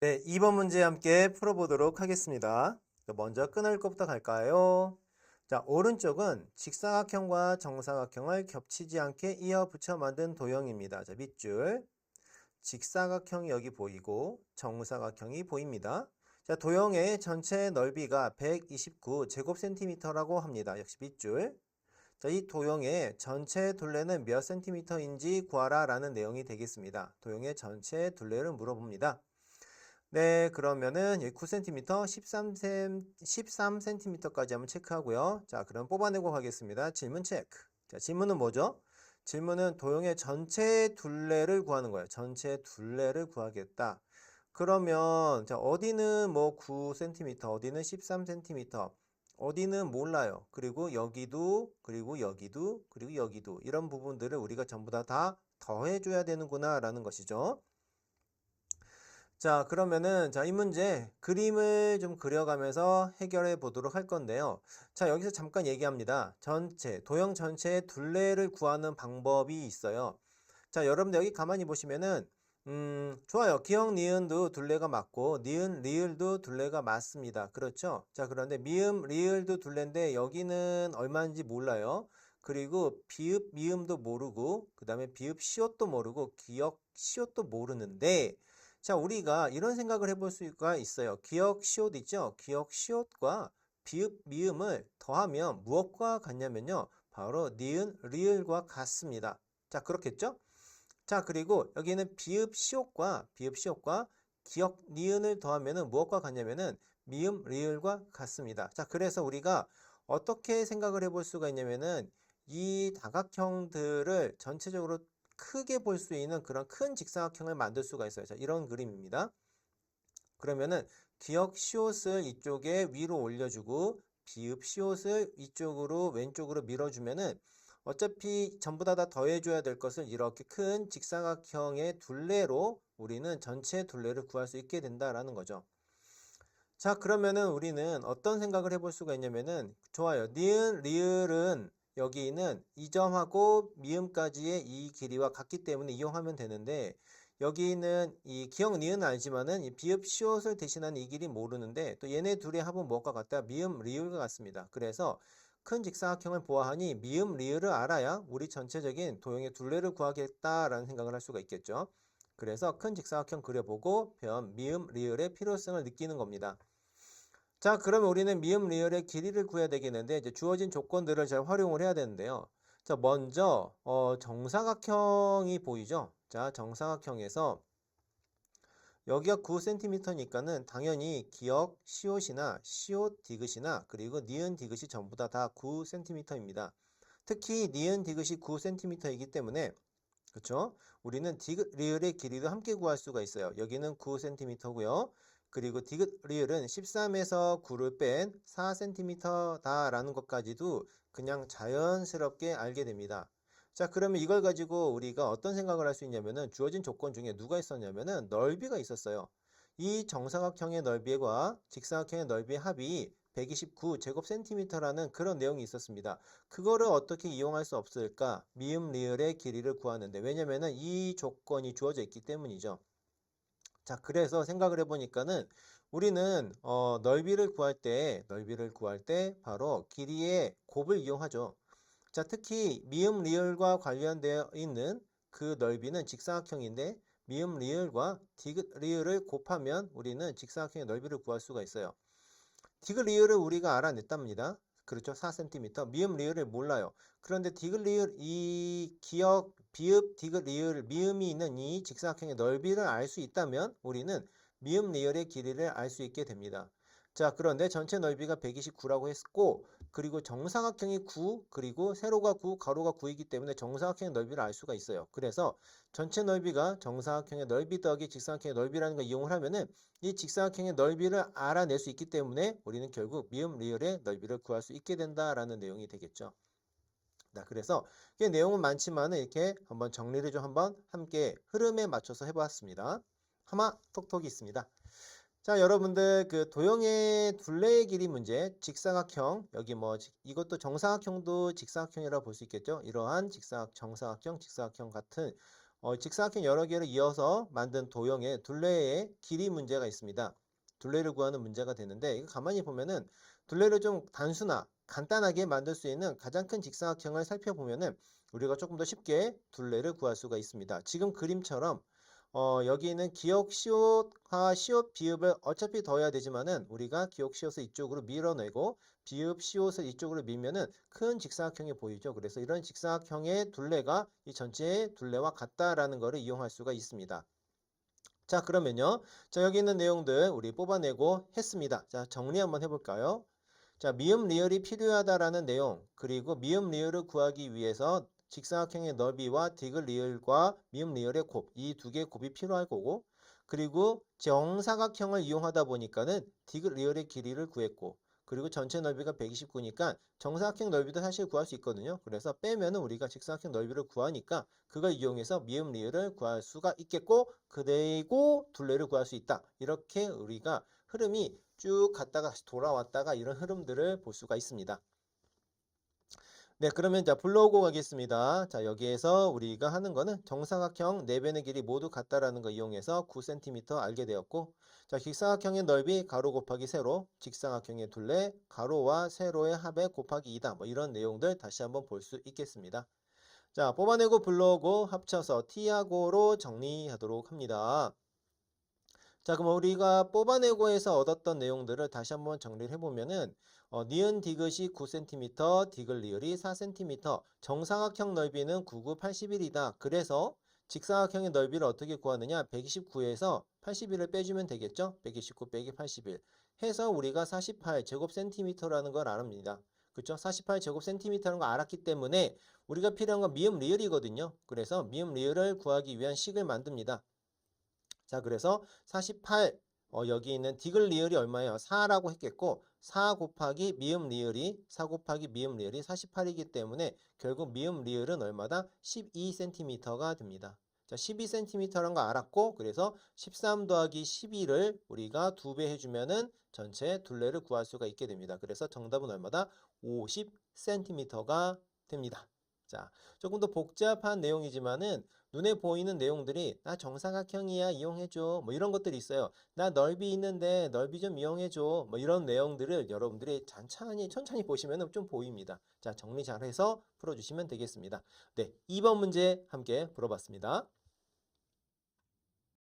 네, 2번 문제 함께 풀어보도록 하겠습니다. 먼저 끊을 것부터 갈까요? 자, 오른쪽은 직사각형과 정사각형을 겹치지 않게 이어 붙여 만든 도형입니다. 자, 밑줄. 직사각형이 여기 보이고 정사각형이 보입니다. 자, 도형의 전체 넓이가 129 제곱센티미터라고 합니다. 역시 밑줄. 자, 이 도형의 전체 둘레는 몇 센티미터인지 구하라 라는 내용이 되겠습니다. 도형의 전체 둘레를 물어봅니다. 네, 그러면은 9cm, 13cm까지 한번 체크하고요. 자, 그럼 뽑아내고 가겠습니다. 질문 체크. 자, 질문은 뭐죠? 질문은 도형의 전체 둘레를 구하는 거예요. 전체 둘레를 구하겠다. 그러면 자, 어디는 뭐 9cm, 어디는 13cm, 어디는 몰라요. 그리고 여기도, 그리고 여기도, 그리고 여기도 이런 부분들을 우리가 전부 다 더해줘야 되는구나 라는 것이죠. 자, 그러면은, 자, 이 문제 그림을 좀 그려가면서 해결해 보도록 할 건데요. 자, 여기서 잠깐 얘기합니다. 도형 전체의 둘레를 구하는 방법이 있어요. 자, 여러분들 여기 가만히 보시면은, 좋아요. 기역, 니은도 둘레가 맞고, 니은, 리을도 둘레가 맞습니다. 그렇죠? 자, 그런데 미음, 리을도 둘레인데, 여기는 얼마인지 몰라요. 그리고 비읍, 미음도 모르고, 그 다음에 비읍, 시옷도 모르고, 기역, 시옷도 모르는데, 자, 우리가 이런 생각을 해볼 수가 있어요. 기역, 시옷 있죠? 기역, 시옷과 비읍, 미음을 더하면 무엇과 같냐면요. 바로 니은, 리을과 같습니다. 자, 그렇겠죠? 자, 그리고 여기는 비읍, 시옷과 기역, 니은을 더하면은 무엇과 같냐면은 미음, 리을과 같습니다. 자, 그래서 우리가 어떻게 생각을 해볼 수가 있냐면은 이 다각형들을 전체적으로 크게 볼 수 있는 그런 큰 직사각형을 만들 수가 있어요. 자, 이런 그림입니다. 그러면은 기역 시옷을 이쪽에 위로 올려주고 비읍 시옷을 이쪽으로 왼쪽으로 밀어주면은 어차피 전부 다 더해줘야 될 것을 이렇게 큰 직사각형의 둘레로 우리는 전체 둘레를 구할 수 있게 된다라는 거죠. 자, 그러면은 우리는 어떤 생각을 해볼 수가 있냐면은 좋아요. 니은, 리을은 여기는 이 점하고 미음까지의 이 길이와 같기 때문에 이용하면 되는데 여기는 이 기역 니은 알지만은 이 비읍 시옷을 대신하는 이 길이 모르는데 또 얘네 둘의 합은 무엇과 같다? 미음, 리을과 같습니다. 그래서 큰 직사각형을 보아하니 미음, 리을을 알아야 우리 전체적인 도형의 둘레를 구하겠다라는 생각을 할 수가 있겠죠. 그래서 큰 직사각형 그려보고 변, 미음, 리을의 필요성을 느끼는 겁니다. 자, 그러면 우리는 미음, 리을의 길이를 구해야 되겠는데 이제 주어진 조건들을 잘 활용을 해야 되는데요. 자, 먼저 정사각형이 보이죠? 자, 정사각형에서 여기가 9cm니까는 당연히 기역, 시옷이나 시옷, 디귿이나 그리고 니은, 디귿이 전부 다 9cm입니다. 특히 니은, 디귿이 9cm이기 때문에 그쵸? 우리는 디귿 리을의 길이도 함께 구할 수가 있어요. 여기는 9cm고요. 그리고 디귿 리을은 13에서 9를 뺀 4cm다라는 것까지도 그냥 자연스럽게 알게 됩니다. 자, 그러면 이걸 가지고 우리가 어떤 생각을 할 수 있냐면은 주어진 조건 중에 누가 있었냐면은 넓이가 있었어요. 이 정사각형의 넓이와 직사각형의 넓이의 합이 129 제곱센티미터라는 그런 내용이 있었습니다. 그거를 어떻게 이용할 수 없을까? 미음, 리을의 길이를 구하는데 왜냐면은 이 조건이 주어져 있기 때문이죠. 자, 그래서 생각을 해보니까는 우리는 넓이를 구할 때 바로 길이의 곱을 이용하죠. 자, 특히 미음, 리을과 관련되어 있는 그 넓이는 직사각형인데 미음, 리을과 디귿, 리을을 곱하면 우리는 직사각형의 넓이를 구할 수가 있어요. 디귿 리을을 우리가 알아냈답니다. 그렇죠. 4cm. 미음 리을을 몰라요. 그런데 디귿 리을 이 기역 비읍 디귿 리을 미음이 있는 이 직사각형의 넓이를 알 수 있다면 우리는 미음 리을의 길이를 알 수 있게 됩니다. 자, 그런데 전체 넓이가 129라고 했고 그리고 정사각형이 9 그리고 세로가 9 가로가 9이기 때문에 정사각형의 넓이를 알 수가 있어요. 그래서 전체 넓이가 정사각형의 넓이 더하기 직사각형의 넓이라는 걸 이용을 하면은 이 직사각형의 넓이를 알아낼 수 있기 때문에 우리는 결국 미음 리을의 넓이를 구할 수 있게 된다라는 내용이 되겠죠. 자, 그래서 이 내용은 많지만은 이렇게 한번 정리를 좀 한번 함께 흐름에 맞춰서 해보았습니다. 하나 톡톡이 있습니다. 자, 여러분들 그 도형의 둘레의 길이 문제, 직사각형 여기 뭐 이것도 정사각형도 직사각형이라고 볼 수 있겠죠. 이러한 정사각형, 직사각형 같은 직사각형 여러 개를 이어서 만든 도형의 둘레의 길이 문제가 있습니다. 둘레를 구하는 문제가 되는데 이거 가만히 보면은 둘레를 좀 간단하게 만들 수 있는 가장 큰 직사각형을 살펴보면은 우리가 조금 더 쉽게 둘레를 구할 수가 있습니다. 지금 그림처럼 여기 있는 기역, 시옷과 시옷, 비읍을 어차피 더해야 되지만은 우리가 기역, 시옷을 이쪽으로 밀어내고 비읍, 시옷을 이쪽으로 밀면은 큰 직사각형이 보이죠. 그래서 이런 직사각형의 둘레가 이 전체의 둘레와 같다라는 것을 이용할 수가 있습니다. 자, 그러면요. 자, 여기 있는 내용들 우리 뽑아내고 했습니다. 자, 정리 한번 해볼까요? 자, 미음 리을이 필요하다라는 내용, 그리고 미음 리을을 구하기 위해서 직사각형의 넓이와 디귿 리을과 미음 리을의 곱, 이 두 개의 곱이 필요할 거고, 그리고 정사각형을 이용하다 보니까는 디귿 리을의 길이를 구했고, 그리고 전체 넓이가 129니까 정사각형 넓이도 사실 구할 수 있거든요. 그래서 빼면은 우리가 직사각형 넓이를 구하니까 그걸 이용해서 미음 리을을 구할 수가 있겠고, 그리고 둘레를 구할 수 있다. 이렇게 우리가 흐름이 쭉 갔다가 다시 돌아왔다가 이런 흐름들을 볼 수가 있습니다. 네, 그러면 자 불러오고 가겠습니다. 자, 여기에서 우리가 하는 거는 정사각형 4변의 길이 모두 같다라는 거 이용해서 9cm 알게 되었고, 자, 직사각형의 넓이 가로 곱하기 세로, 직사각형의 둘레 가로와 세로의 합의 곱하기 2다. 뭐 이런 내용들 다시 한번 볼 수 있겠습니다. 자, 뽑아내고 불러오고 합쳐서 T하고로 정리하도록 합니다. 자, 그럼 우리가 뽑아내고 해서 얻었던 내용들을 다시 한번 정리를 해보면은 니은 디귿이 9cm, 디귿 리을이 4cm, 정사각형 넓이는 99, 81이다. 그래서 직사각형의 넓이를 어떻게 구하느냐? 129에서 81을 빼주면 되겠죠? 129 빼기 81 해서 우리가 48 제곱센티미터라는 걸 알합니다. 그렇죠? 48 제곱센티미터라는 걸 알았기 때문에 우리가 필요한 건 미음 리을이거든요. 그래서 미음 리을을 구하기 위한 식을 만듭니다. 자, 그래서 48 여기 있는 디귿 리을이 얼마예요? 4라고 했겠고 4 곱하기 미음 리을이 4 곱하기 미음 리을이 48이기 때문에 결국 미음 리을은 얼마다? 12cm가 됩니다. 자, 12cm라는 거 알았고 그래서 13 더하기 12를 우리가 2배 해주면은 전체 둘레를 구할 수가 있게 됩니다. 그래서 정답은 얼마다? 50cm가 됩니다. 자, 조금 더 복잡한 내용이지만은 눈에 보이는 내용들이 나 정사각형이야 이용해줘 뭐 이런 것들이 있어요. 나 넓이 있는데 넓이 좀 이용해줘 뭐 이런 내용들을 여러분들이 천천히 보시면 좀 보입니다. 자, 정리 잘해서 풀어주시면 되겠습니다. 네, 2번 문제 함께 풀어봤습니다.